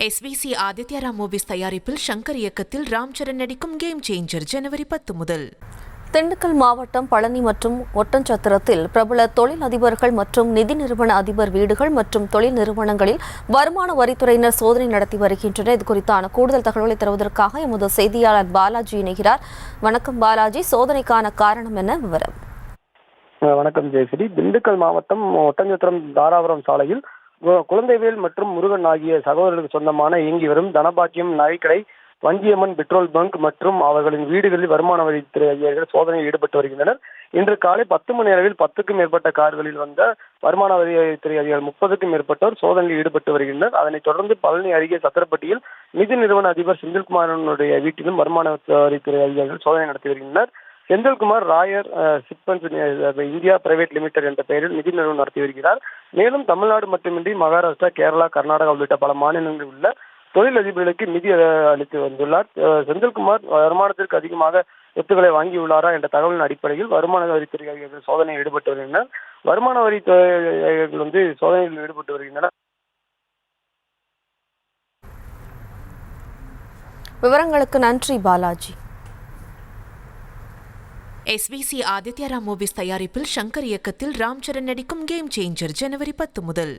SVC Aditya Ram movies தயாரிப்பில் ஷங்கர் இயக்கத்தில் ராம் சரண் நடிக்கும் கேம் சேஞ்சர் ஜனவரி 10 முதல். திண்டுக்கல் மாவட்டம் பழனி மற்றும் ஒட்டன்சத்திரத்தில் பிரபல தொழில் அதிபர்கள் மற்றும் நிதி நிறுவன அதிபர் வீடுகள் மற்றும் தொழில் நிறுவனங்களில் வருமான வரித்துறையினர் சோதனை நடத்தி வருகின்றனர். இது குறித்தான கூடுதல் தகவல்களை தருவதற்காக எமது செய்தியாளர் பாலாஜி இணைகிறார். வணக்கம் பாலாஜி, சோதனைக்கான காரணம் என்ன, விவரம்? வணக்கம் ஜெயஸ்ரீ. திண்டுக்கல் மாவட்டம் ஒட்டஞ்சத்திரம் தாராபுரம் சாலையில் குழந்தைவேல் மற்றும் முருகன் ஆகிய சகோதரர்களுக்கு சொந்தமான இயங்கி வரும் தனபாக்கியம் நகைக்கடை, வஞ்சியம்மன் பெட்ரோல் பங்க் மற்றும் அவர்களின் வீடுகளில் வருமான வரித்துறை அதிகாரிகள் சோதனையில் ஈடுபட்டு வருகின்றனர். இன்று காலை 10 மணி அளவில் 10க்கும் மேற்பட்ட கார்களில் வந்த வருமான வரித்துறை அதிகாரிகள் 30க்கும் மேற்பட்டோர் சோதனையில் ஈடுபட்டு வருகின்றனர். அதனைத் தொடர்ந்து பழனி அருகே சத்திரப்பட்டியில் நிதி நிறுவன அதிபர் செந்தில்குமாரனுடைய வீட்டிலும் வருமான வரித்துறை அதிகாரிகள் சோதனை நடத்தி வருகின்றனர். செந்தில்குமார் ராயர் சிப்பன்ஸ் இந்தியா பிரைவேட் லிமிடெட் என்ற பெயரில் நிதி நிறுவனம் நடத்தி வருகிறார். மேலும் தமிழ்நாடு மட்டுமின்றி மகாராஷ்டிரா, கேரளா, கர்நாடகா உள்ளிட்ட பல மாநிலங்களில் உள்ள தொழில் அதிபர்களுக்கு நிதி அளித்து வந்துள்ளார். செந்தில்குமார் வருமானத்திற்கு அதிகமாக சொத்துக்களை வாங்கியுள்ளாரா என்ற தகவலின் அடிப்படையில் வருமான வரித்துறை அதிகாரிகள் சோதனையில் ஈடுபட்டு வருகின்றனர். வருமான வரித்துறை அதிகாரிகள் சோதனையில் ஈடுபட்டு வருகின்றனர். விவரங்களுக்கு நன்றி பாலாஜி. SVC ஆதித்யா ராம் மூவிஸ் தயாரிப்பில் ஷங்கர் இயக்கத்தில் ராம் சரண் நடிக்கும் கேம் சேஞ்சர் ஜனவரி 10 முதல்.